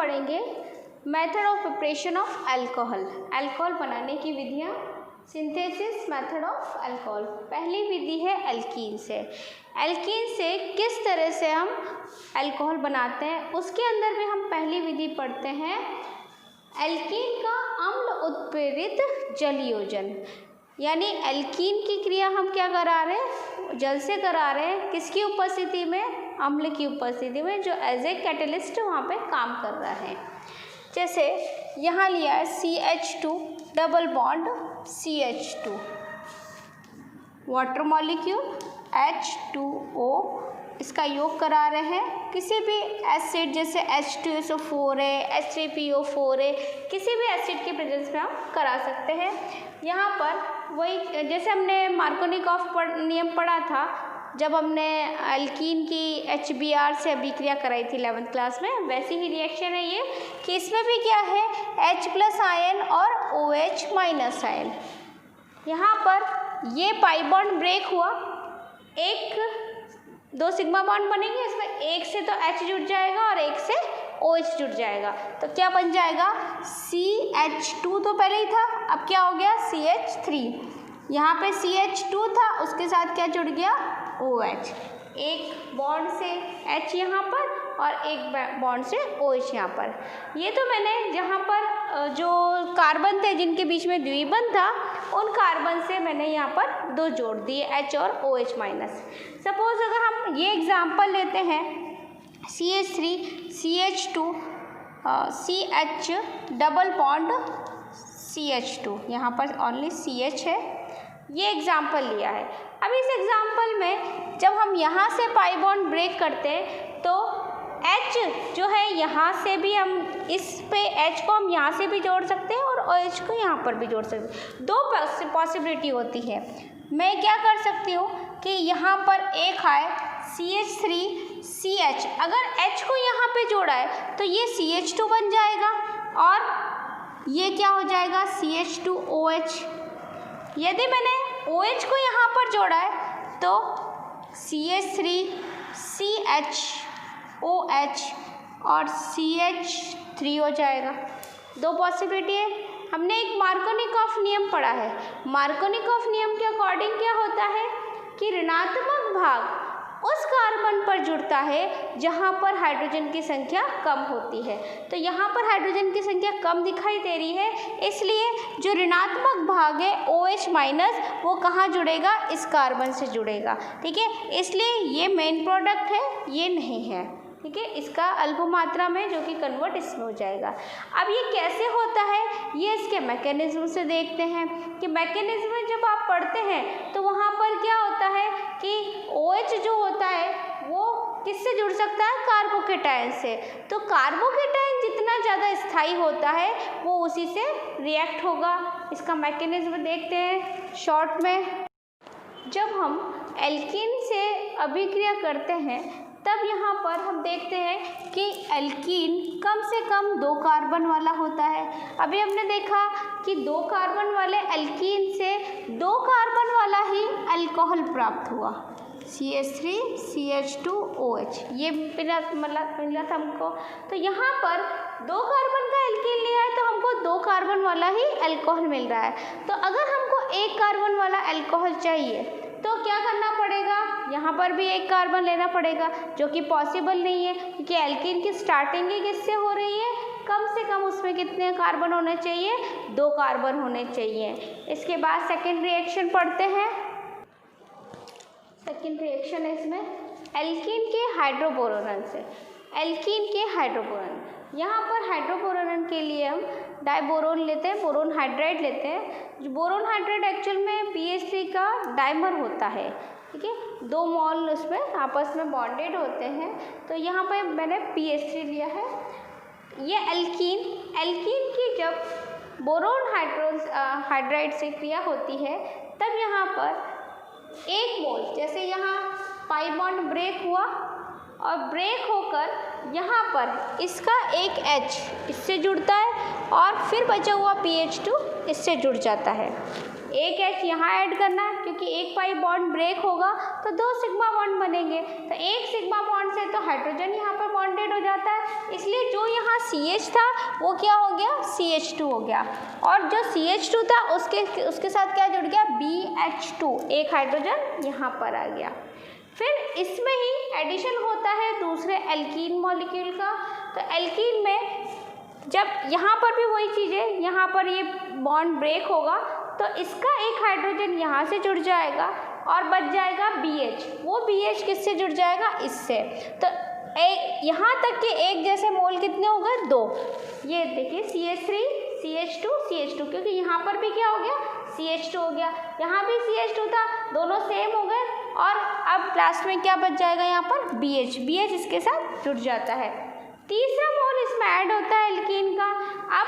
पढ़ेंगे method of preparation of alcohol, alcohol बनाने की विधियाँ। सिंथेसिस मेथड ऑफ अल्कोहल, पहली विधि है एल्कीन से। एल्कीन से किस तरह से हम अल्कोहल बनाते हैं, उसके अंदर भी हम पहली विधि पढ़ते हैं एल्कीन का अम्ल उत्प्रेरित जल योजन। यानी एल्कीन की क्रिया हम क्या करा रहे हैं, जल से करा रहे हैं, किसकी उपस्थिति में, अम्ल की उपस्थिति में, जो एज ए कैटलिस्ट वहाँ पे काम कर रहा है। जैसे यहाँ लिया है CH2 double bond CH2, water molecule H2O, इसका योग करा रहे हैं। किसी भी एसिड जैसे H2SO4 है, H3PO4 है, किसी भी एसिड के प्रेजेंस में हम करा सकते हैं। यहाँ पर वही जैसे हमने मार्कोनिकॉफ नियम पढ़ा था जब हमने एल्कीन की HBr से अभिक्रिया कराई थी 11th क्लास में, वैसी ही रिएक्शन है ये कि इसमें भी क्या है H+ आयन और OH- आयन। यहाँ पर ये पाई बॉन्ड ब्रेक हुआ, दो सिग्मा बॉन्ड बनेंगे, इसमें एक से तो H जुड़ जाएगा और एक से OH जुड़ जाएगा, तो क्या बन जाएगा CH2 तो पहले ही था, अब क्या हो गया CH3। यहाँ पे CH2 था, उसके साथ क्या जुड़ गया OH, एक बॉन्ड से H यहाँ पर और एक बॉन्ड से OH यहाँ पर। ये तो मैंने जहाँ पर जो कार्बन थे जिनके बीच में द्विबंध था, उन कार्बन से मैंने यहाँ पर दो जोड़ दिए H और OH माइनस। सपोज अगर हम ये एग्जाम्पल लेते हैं CH3 CH2 CH double bond CH2, यहाँ पर ओनली CH है, ये एग्जाम्पल लिया है। अब इस एग्जाम्पल में जब हम यहाँ से पाई बॉन्ड ब्रेक करते हैं तो H जो है यहाँ से भी हम इस पे H को हम यहाँ से भी जोड़ सकते हैं और OH को यहाँ पर भी जोड़ सकते हैं। दो पॉसिबिलिटी होती है। मैं क्या कर सकती हूँ कि यहाँ पर एक आए CH3 CH, अगर H को यहाँ पे जोड़ा है तो ये CH2 बन जाएगा और ये क्या हो जाएगा CH2OH। यदि मैंने OH को यहाँ पर जोड़ा है तो CH3 CHOH और CH3 हो जाएगा। दो पॉसिबिलिटी है। हमने एक मार्कोनिकॉफ नियम पढ़ा है। मार्कोनिकॉफ नियम के अकॉर्डिंग क्या होता है कि ऋणात्मक भाग उस कार्बन पर जुड़ता है जहाँ पर हाइड्रोजन की संख्या कम होती है। तो यहाँ पर हाइड्रोजन की संख्या कम दिखाई दे रही है, इसलिए जो ऋणात्मक भाग है OH माइनस वो कहाँ जुड़ेगा, इस कार्बन से जुड़ेगा। ठीक है, इसलिए ये मेन प्रोडक्ट है, ये नहीं है। ठीक है, इसका अल्प मात्रा में जो कि कन्वर्ट इसमें हो जाएगा। अब ये कैसे होता है, ये इसके मैकेनिज्म से देखते हैं कि मैकेनिज्म में जब आप पढ़ते हैं तो वहाँ पर क्या होता है कि OH जो होता है वो किससे जुड़ सकता है, कार्बोकेटायन से। तो कार्बोकेटायन जितना ज़्यादा स्थायी होता है वो उसी से रिएक्ट होगा। इसका मैकेनिज्म देखते हैं शॉर्ट में। जब हम एल्कीन से अभिक्रिया करते हैं तब यहाँ पर हम देखते हैं कि एल्कीन कम से कम 2 कार्बन वाला होता है। अभी हमने देखा कि 2 कार्बन वाले एल्कीन से 2 कार्बन वाला ही अल्कोहल प्राप्त हुआ, CH3 CH2OH, ये मिला था हमको। तो यहाँ पर 2 कार्बन का एल्कीन लिया है तो हमको 2 कार्बन वाला ही अल्कोहल मिल रहा है। तो अगर हमको 1 कार्बन वाला अल्कोहल चाहिए तो क्या करना पड़ेगा, यहाँ पर भी 1 कार्बन लेना पड़ेगा, जो कि पॉसिबल नहीं है क्योंकि एल्कीन की स्टार्टिंग ही किससे हो रही है, कम से कम उसमें कितने कार्बन होने चाहिए, 2 कार्बन होने चाहिए। इसके बाद सेकेंड रिएक्शन पढ़ते हैं। सेकेंड रिएक्शन है इसमें एल्कीन के हाइड्रोबोरोन से। एल्कीन के हाइड्रोबोरोन, यहाँ पर हाइड्रोबोरोन के लिए हम डाइबोरोन लेते हैं, बोरोन हाइड्राइड लेते हैं। बोरोन हाइड्राइड एक्चुअल में BH3 का डाइमर होता है। ठीक है, 2 मॉल उसमें आपस में बॉन्डेड होते हैं। तो यहाँ पर मैंने BH3 लिया है। ये एल्कीन की जब बोरोन हाइड्राइड से क्रिया होती है तब यहाँ पर 1 मोल, जैसे यहाँ पाई बॉन्ड ब्रेक हुआ और ब्रेक होकर यहाँ पर इसका एक H इससे जुड़ता है और फिर बचा हुआ PH2 इससे जुड़ जाता है। एक H यहाँ ऐड करना है, क्योंकि एक पाई बॉन्ड ब्रेक होगा तो 2 सिग्मा बॉन्ड बनेंगे, तो एक सिग्मा बॉन्ड से तो हाइड्रोजन यहाँ पर बॉन्डेड हो जाता है, इसलिए जो यहाँ CH था वो क्या हो गया, CH2 हो गया, और जो CH2 था उसके साथ क्या जुड़ गया, BH2, एक हाइड्रोजन यहाँ पर आ गया। फिर इसमें ही एडिशन होता है दूसरे एल्कीन मॉलिक्यूल का। तो एल्कीन में जब यहाँ पर भी वही चीज़ है, यहाँ पर ये बॉन्ड ब्रेक होगा तो इसका एक हाइड्रोजन यहाँ से जुड़ जाएगा और बच जाएगा BH, वो BH किससे जुड़ जाएगा, इससे। तो यहाँ तक के एक जैसे मोल कितने हो गए, 2। ये देखिए CH3 CH2 CH2, क्योंकि यहाँ पर भी क्या हो गया, CH2 हो गया, यहाँ भी CH2 था, दोनों सेम हो गए, और अब लास्ट में क्या बच जाएगा यहाँ पर, BH इसके साथ जुड़ जाता है। तीसरा मोल इसमें ऐड होता है एल्कीन का। अब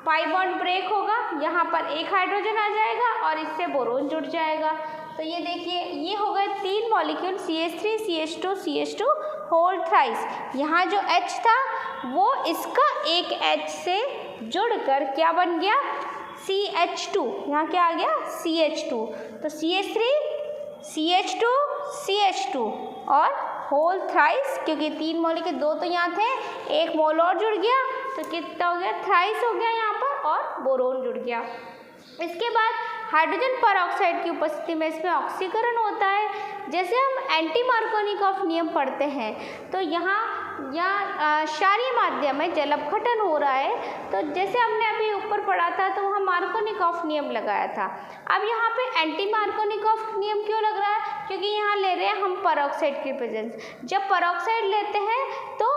पाई बॉन्ड ब्रेक होगा, यहाँ पर एक हाइड्रोजन आ जाएगा और इससे बोरोन जुड़ जाएगा। तो ये देखिए, ये हो गए 3 molecule, CH3 CH2 CH2 whole thrice. यहाँ जो H था वो इसका एक H से जुड़कर क्या बन गया, CH2, यहाँ क्या आ गया, CH2। तो CH3 CH2 CH2 और होल थ्राइस, क्योंकि 3 मॉलिक्यूल, 2 तो यहाँ थे, एक मोल और जुड़ गया, तो कितना हो गया, थ्राइस हो गया यहाँ पर, और बोरोन जुड़ गया। इसके बाद हाइड्रोजन परऑक्साइड की उपस्थिति में इसमें ऑक्सीकरण होता है। जैसे हम एंटी मार्कोनिकॉफ नियम पढ़ते हैं तो यहाँ क्षारीय माध्यम में जल अपघटन हो रहा है, तो जैसे हमने अभी ऊपर पढ़ा था तो वहाँ मार्कोनिकॉफ नियम लगाया था। अब यहाँ पे एंटी मार्कोनिकॉफ नियम क्यों लग रहा है, क्योंकि यहाँ ले रहे हैं हम परऑक्साइड की प्रेजेंस। जब परऑक्साइड लेते हैं तो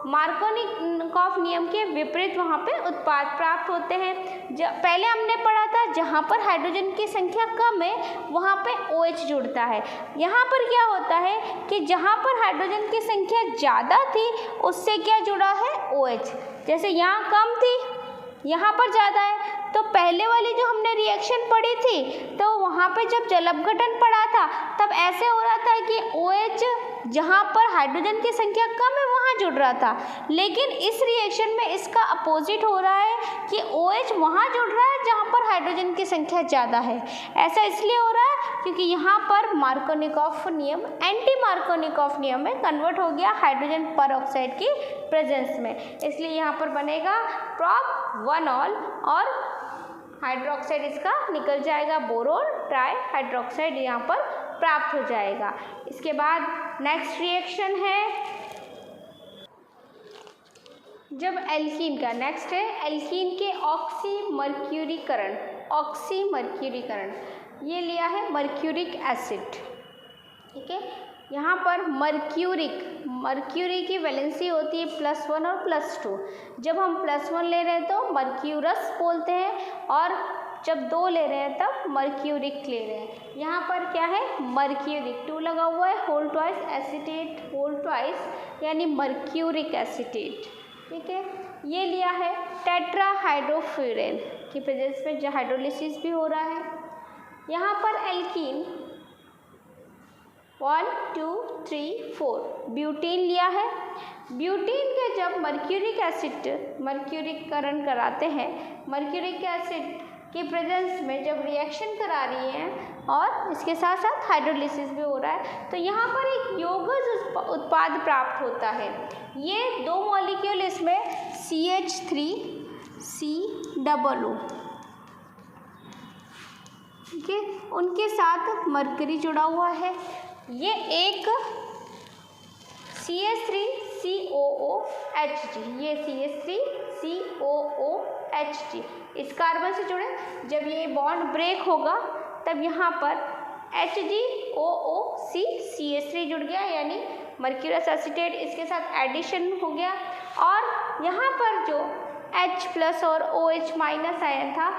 मार्कोनिकॉफ नियम के विपरीत वहाँ पे उत्पाद प्राप्त होते हैं। पहले हमने पढ़ा था जहाँ पर हाइड्रोजन की संख्या कम है वहाँ पे OH जुड़ता है। यहाँ पर क्या होता है कि जहाँ पर हाइड्रोजन की संख्या ज़्यादा थी उससे क्या जुड़ा है, OH। जैसे यहाँ कम थी, यहाँ पर ज़्यादा है, तो पहले वाली जो हमने रिएक्शन पढ़ी थी तो वहाँ पे जब जल अपघटन पढ़ा था तब ऐसे हो रहा था कि OH जहाँ पर हाइड्रोजन की संख्या कम है वहाँ जुड़ रहा था, लेकिन इस रिएक्शन में इसका अपोजिट हो रहा है कि OH वहाँ जुड़ रहा है जहाँ पर हाइड्रोजन की संख्या ज़्यादा है। ऐसा इसलिए हो रहा है क्योंकि यहाँ पर मार्कोनिकॉफ नियम एंटी मार्कोनिकॉफ नियम में कन्वर्ट हो गया हाइड्रोजन परऑक्साइड की प्रेजेंस में, इसलिए यहाँ पर बनेगा प्रॉप 1 ऑल और हाइड्रोक्साइड इसका निकल जाएगा, बोरोन ट्राई हाइड्रोक्साइड यहाँ पर प्राप्त हो जाएगा। इसके बाद नेक्स्ट रिएक्शन है जब एल्कीन का, नेक्स्ट है एल्कीन के ऑक्सीमर्क्यूरीकरण। ऑक्सीमर्क्यूरीकरण ये लिया है मर्क्यूरिक एसिड, ठीक है। यहाँ पर मर्क्यूरी की वैलेंसी होती है +1 और +2। जब हम +1 ले रहे हैं तो मर्क्यूरस बोलते हैं, और जब 2 ले रहे हैं तब मर्क्यूरिक ले रहे हैं। यहाँ पर क्या है, मर्क्यूरिक 2 लगा हुआ है, whole twice acetate, whole twice यानी मर्क्यूरिक एसीटेट, ठीक है। ये लिया है टेट्राहाइड्रोफ्यूरेन की प्रेजेंस में, जो हाइड्रोलिसिस भी हो रहा है। यहाँ पर एल्कीन 1 2 3 4 ब्यूटीन लिया है। ब्यूटीन के जब मर्क्यूरीकरण कराते हैं, मर्क्यूरिक एसिड की प्रेजेंस में जब रिएक्शन करा रही हैं और इसके साथ साथ हाइड्रोलिसिस भी हो रहा है, तो यहाँ पर एक यौगिक उत्पाद प्राप्त होता है। ये 2 मॉलिक्यूल इसमें CH3COO, ठीक है, उनके साथ मरकरी जुड़ा हुआ है। ये एक CH3COOHG, ये CH3COOHG इस कार्बन से जुड़े। जब ये बॉन्ड ब्रेक होगा तब यहाँ पर HgOOC CH3 जुड़ गया, यानी मर्क्यूरस एसीटेट, इसके साथ एडिशन हो गया, और यहाँ पर जो H+ और OH- आयन था,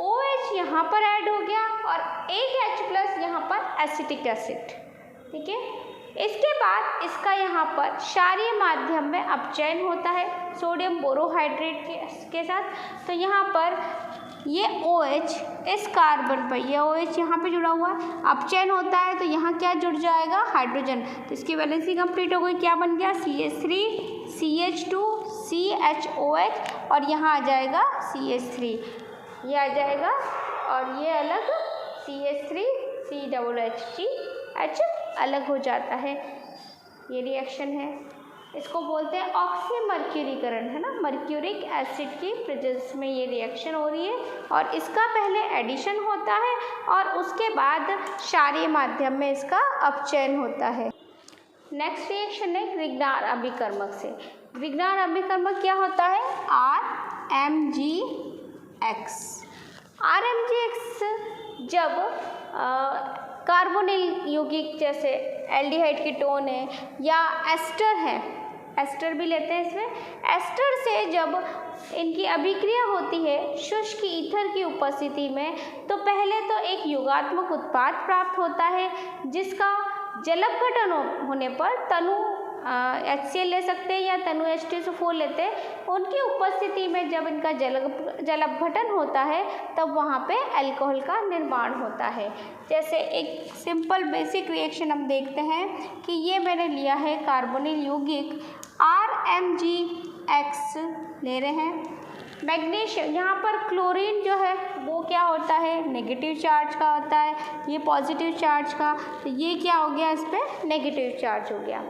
OH यहाँ पर ऐड हो गया और एक H+ यहाँ पर एसिटिक एसिड, ठीक है। इसके बाद इसका यहाँ पर क्षारीय माध्यम में अपचयन होता है सोडियम बोरोहाइड्रेट के साथ। तो यहाँ पर ये OH इस कार्बन पर, ये OH यहाँ पे जुड़ा हुआ है, अपचयन होता है तो यहाँ क्या जुड़ जाएगा, हाइड्रोजन। तो इसकी वैलेंसी कंप्लीट हो गई, क्या बन गया, CH3 CH2 CHOH और यहाँ आ जाएगा CH3, ये आ जाएगा और ये अलग CH3CHH अलग हो जाता है। ये रिएक्शन है, इसको बोलते हैं ऑक्सीमर्क्यूरीकरण, है ना। मर्क्यूरिक एसिड की प्रेजेंस में ये रिएक्शन हो रही है और इसका पहले एडिशन होता है और उसके बाद क्षारीय माध्यम में इसका अपचयन होता है। नेक्स्ट रिएक्शन है ग्रिग्नार अभिकर्मक से। ग्रिग्नार अभिकर्मक क्या होता है? RMgX। RMgX जब कार्बोनिल यौगिक जैसे एल्डिहाइड कीटोन है या एस्टर है, एस्टर भी लेते हैं इसमें, एस्टर से जब इनकी अभिक्रिया होती है शुष्क ईथर की उपस्थिति में, तो पहले तो एक योगात्मक उत्पाद प्राप्त होता है जिसका जलपघटन होने पर तनु HCl ले सकते हैं या तनु H2SO4 लेते हैं। उनकी उपस्थिति में जब इनका जलपघटन होता है तब वहाँ पे अल्कोहल का निर्माण होता है। जैसे एक सिंपल बेसिक रिएक्शन हम देखते हैं कि ये मैंने लिया है कार्बोनिल यौगिक RMgX ले रहे हैं। मैग्नीशियम, यहाँ पर क्लोरीन जो है वो क्या होता है? नेगेटिव चार्ज का होता है, ये पॉजिटिव चार्ज का, तो ये क्या हो गया? इस पर नेगेटिव चार्ज हो गया।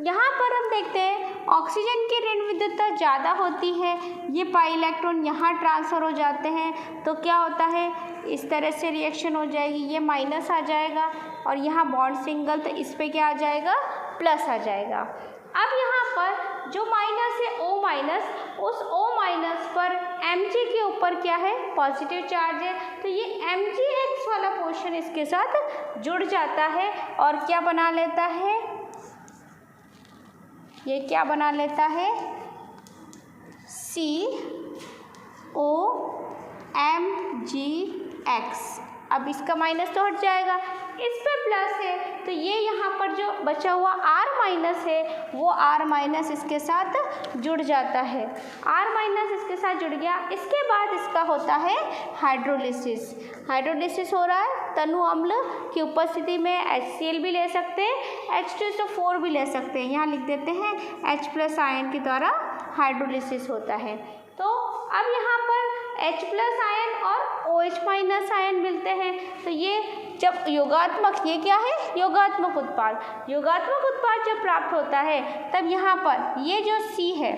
यहाँ पर हम देखते हैं ऑक्सीजन की ऋण विद्युतता ज़्यादा होती है, ये पाई इलेक्ट्रॉन यहाँ ट्रांसफ़र हो जाते हैं, तो क्या होता है? इस तरह से रिएक्शन हो जाएगी, ये माइनस आ जाएगा और यहाँ बॉन्ड सिंगल, तो इस पर क्या आ जाएगा? प्लस आ जाएगा। अब यहाँ पर जो माइनस है O माइनस, उस O माइनस पर Mg के ऊपर क्या है? पॉजिटिव चार्ज है, तो ये MgX वाला पोर्शन इसके साथ जुड़ जाता है और क्या बना लेता है? ये क्या बना लेता है? COMgX। अब इसका माइनस तो हट जाएगा, इस पर प्लस है, तो ये यहाँ पर जो बचा हुआ R माइनस है वो R माइनस इसके साथ जुड़ जाता है। R माइनस इसके साथ जुड़ गया। इसके बाद इसका होता है हाइड्रोलिसिस। हाइड्रोलिसिस हो रहा है, तनु अम्ल की उपस्थिति में HCl भी ले सकते हैं, H2SO4 भी ले सकते हैं। यहाँ लिख देते हैं H+ आयन के द्वारा हाइड्रोलिसिस होता है। तो अब यहाँ पर H+ आयन और OH- आयन मिलते हैं, तो ये जब योगात्मक, ये क्या है? योगात्मक उत्पाद। योगात्मक उत्पाद जब प्राप्त होता है तब यहाँ पर ये जो C है,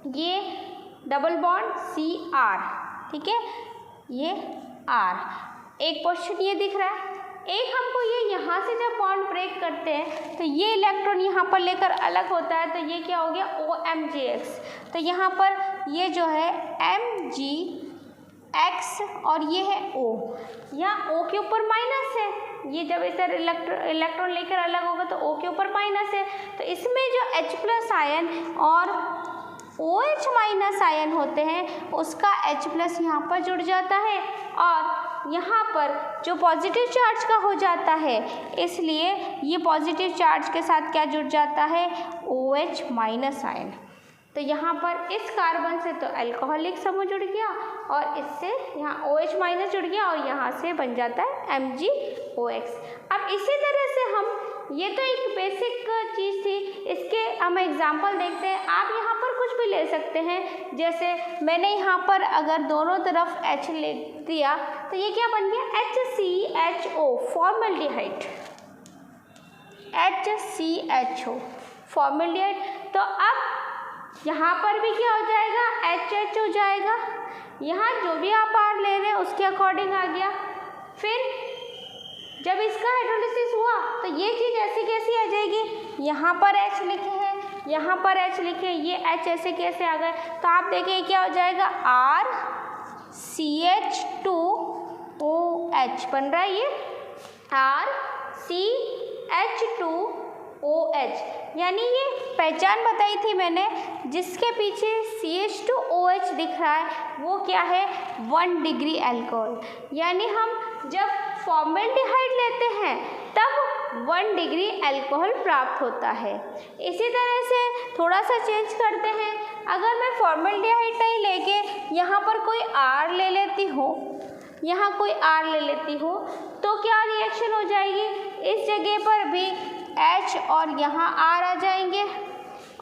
ये डबल बॉन्ड CR, ठीक है, ये R, एक पोजीशन ये दिख रहा है। एक हमको ये यहाँ से जब बॉन्ड ब्रेक करते हैं तो ये इलेक्ट्रॉन यहाँ पर लेकर अलग होता है, तो ये क्या हो गया? OMgX। तो यहाँ पर ये जो है MgX और ये है O, यहाँ O के ऊपर माइनस है, ये जब इस तरह इलेक्ट्रॉन लेकर अलग होगा तो O के ऊपर माइनस है, तो इसमें जो H+ आयन और OH- आयन होते हैं उसका H+ यहाँ पर जुड़ जाता है और यहाँ पर जो पॉजिटिव चार्ज का हो जाता है, इसलिए ये पॉजिटिव चार्ज के साथ क्या जुड़ जाता है? OH- ion. तो यहाँ पर इस कार्बन से तो अल्कोहलिक समूह जुड़ गया और इससे यहाँ OH- जुड़ गया और यहाँ से बन जाता है MgOX। अब इसी तरह से हम, ये तो एक बेसिक चीज़ थी, इसके हम एग्जाम्पल देखते हैं। आप यहाँ पर कुछ भी ले सकते हैं, जैसे मैंने यहाँ पर अगर दोनों तरफ H ले दिया तो ये क्या बन गया? HCHO, formaldehyde, HCHO formaldehyde. तो अब यहाँ पर भी क्या हो जाएगा? HH हो जाएगा। यहाँ जो भी आप R ले रहे हैं उसके अकॉर्डिंग आ गया। फिर जब इसका हाइड्रोलिसिस हुआ तो ये चीज़ ऐसी कैसी आ जाएगी? यहाँ पर H लिखे हैं, यहाँ पर H लिखे हैं, ये H ऐसे कैसे आ गए? तो आप देखिए क्या हो जाएगा? RCH2OH बन रहा है, ये RCH2OH, यानी ये पहचान बताई थी मैंने, जिसके पीछे CH2OH दिख रहा है वो क्या है? 1 डिग्री अल्कोहल। यानी हम जब फॉर्मल्डिहाइड लेते हैं तब 1 डिग्री अल्कोहल प्राप्त होता है। इसी तरह से थोड़ा सा चेंज करते हैं, अगर मैं फॉर्मल्डिहाइड नहीं लेके यहाँ पर कोई R ले लेती हूँ, यहाँ कोई R ले लेती हूँ, तो क्या रिएक्शन हो जाएगी? इस जगह पर भी H और यहाँ R आ जाएंगे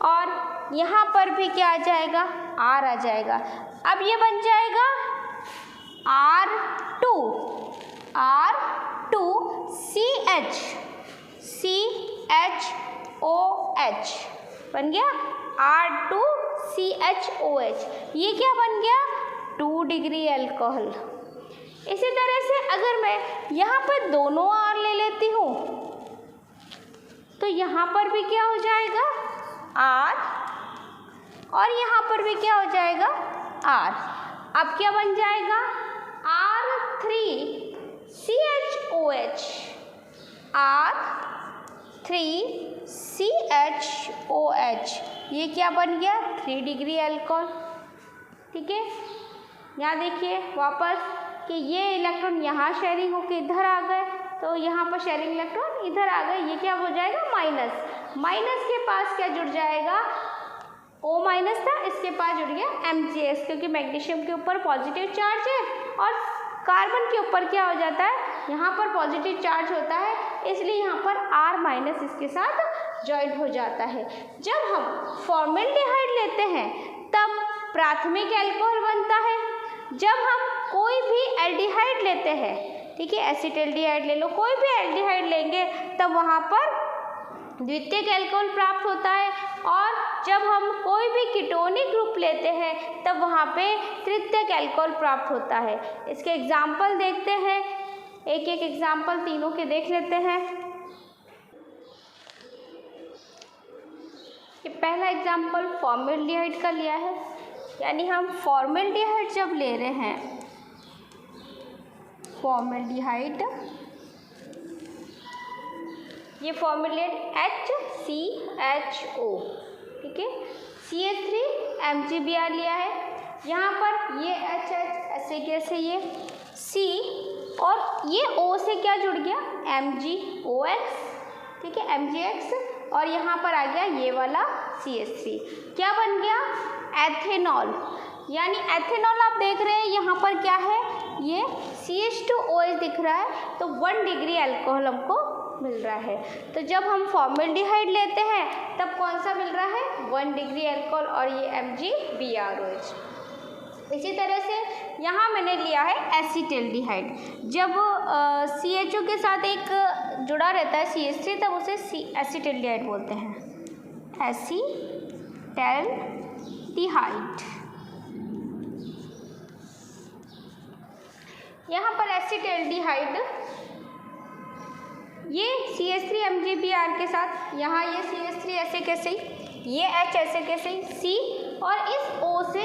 और यहाँ पर भी क्या आ जाएगा? R आ जाएगा। अब ये बन जाएगा R2 CHOH बन गया R2CHOH। ये क्या बन गया 2 डिग्री अल्कोहल। इसी तरह से अगर मैं यहाँ पर दोनों R ले लेती हूँ तो यहाँ पर भी क्या हो जाएगा R और यहाँ पर भी क्या हो जाएगा R। अब क्या बन जाएगा R3CHOH R3CHOH। ये क्या बन गया 3 डिग्री अल्कोहल। ठीक है, यहाँ देखिए वापस कि ये इलेक्ट्रॉन यहाँ शेयरिंग होकर इधर आ गए, तो यहाँ पर शेयरिंग इलेक्ट्रॉन इधर आ गए, ये क्या हो जाएगा माइनस। माइनस के पास क्या जुड़ जाएगा O माइनस था, इसके पास जुड़ गया MgS, क्योंकि मैग्नीशियम के ऊपर पॉजिटिव चार्ज है और कार्बन के ऊपर क्या हो जाता है यहाँ पर पॉजिटिव चार्ज होता है, इसलिए यहाँ पर R माइनस इसके साथ जॉइंट हो जाता है। जब हम फॉर्मेल्डिहाइड लेते हैं तब प्राथमिक अल्कोहल बनता है। जब हम कोई भी एल्डिहाइड लेते हैं, ठीक है, एसिटाल्डिहाइड ले लो, कोई भी एल्डिहाइड लेंगे तब वहाँ पर द्वितीयक अल्कोहल प्राप्त होता है। और जब हम कोई भी कीटोनिक ग्रुप लेते हैं तब वहाँ पे तृतीयक अल्कोहल प्राप्त होता है। इसके एग्जाम्पल देखते हैं, एक एक एग्जाम्पल तीनों के देख लेते हैं। ये पहला एग्जाम्पल फॉर्मेल्डिहाइड का लिया है, यानी हम फॉर्मेल्डिहाइड जब ले रहे हैं, फॉर्मेल्डिहाइड, ये फॉर्मेल्डिहाइड HCHO, ठीक है, CH3MgBr लिया है। यहाँ पर ये H ऐसे कैसे, ये C और ये O से क्या जुड़ गया MgOX, ठीक है, MgX, और यहाँ पर आ गया ये वाला CH3, क्या बन गया एथेनॉल। यानी एथेनॉल आप देख रहे हैं यहाँ पर क्या है, ये CH2OH दिख रहा है, तो 1 डिग्री अल्कोहल हमको मिल रहा है। तो जब हम फॉर्मेल्डिहाइड लेते हैं तब कौन सा मिल रहा है 1 डिग्री अल्कोहल और ये MgBrOH। इसी तरह से यहाँ मैंने लिया है एसिटाल्डिहाइड। जब CHO के साथ एक जुड़ा रहता है CH3 तब उसे एसिटाल्डिहाइड बोलते हैं, एसिटाल्डिहाइड। यहाँ पर एसिटाल्डिहाइड ये CH3MgBr के साथ, यहाँ ये CH3 ऐसे कैसे ही, ये H ऐसे कैसे ही, C और इस O से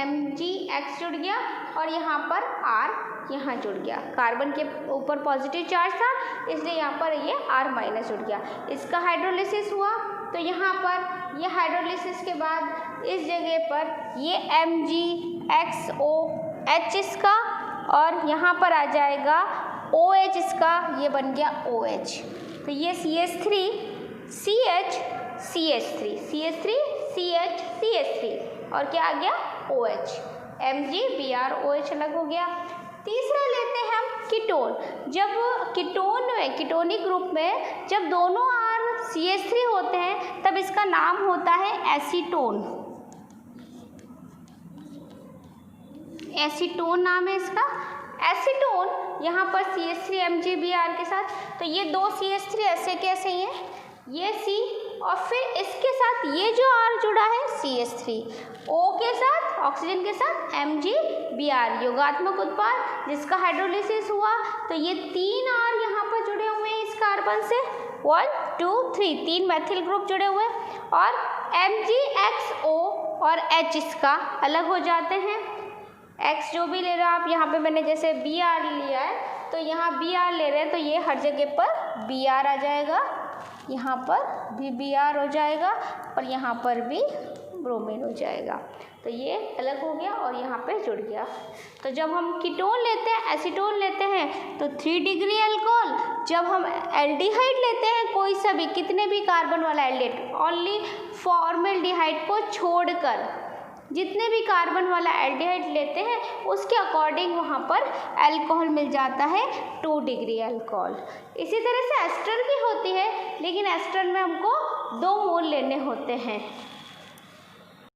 MgX जुड़ गया और यहाँ पर R यहाँ जुड़ गया। कार्बन के ऊपर पॉजिटिव चार्ज था इसलिए यहाँ पर ये R माइनस जुड़ गया। इसका हाइड्रोलिसिस हुआ तो यहाँ पर ये हाइड्रोलिसिस के बाद इस जगह पर ये MgXOH इसका और यहाँ पर आ जाएगा OH इसका, ये बन गया OH। तो ये CH3 CH CH3 CH3 CH CH3 और क्या आ गया OH, MgBrOH अलग हो गया। तीसरा लेते हैं हम कीटोन। जब कीटोन में, कीटोनिक ग्रुप में जब दोनों R CH3 होते हैं तब इसका नाम होता है एसीटोन। एसीटोन नाम है इसका, एसीटोन। यहाँ पर CH3MgBr के साथ, तो ये दो CH3 ऐसे कैसे ही हैं, ये C और फिर इसके साथ ये जो R जुड़ा है CH3, O के साथ, ऑक्सीजन के साथ MgBr, योगात्मक उत्पाद जिसका हाइड्रोलिसिस हुआ। तो ये 3 R यहाँ पर जुड़े हुए हैं इस कार्बन से, 1 2 3, 3 मैथिल ग्रुप जुड़े हुए और MgXO और H इसका अलग हो जाते हैं। X जो भी ले रहे हो आप, यहाँ पे मैंने जैसे Br लिया है तो यहाँ Br ले रहे हैं तो ये हर जगह पर Br आ जाएगा, यहाँ पर भी Br हो जाएगा और यहाँ पर भी ब्रोमीन हो जाएगा। तो ये अलग हो गया और यहाँ पे जुड़ गया। तो जब हम कीटोन लेते हैं, एसीटोन लेते हैं तो 3 डिग्री अल्कोहल। जब हम एल्डिहाइड लेते हैं, कोई सा भी, कितने भी कार्बन वाला एल्डिहाइड, ओनली फॉर्मेल्डिहाइड को छोड़कर जितने भी कार्बन वाला एल्डिहाइड लेते हैं उसके अकॉर्डिंग वहाँ पर अल्कोहल मिल जाता है 2 डिग्री अल्कोहल। इसी तरह से एस्टर भी होती है, लेकिन एस्टर में हमको 2 मोल लेने होते हैं।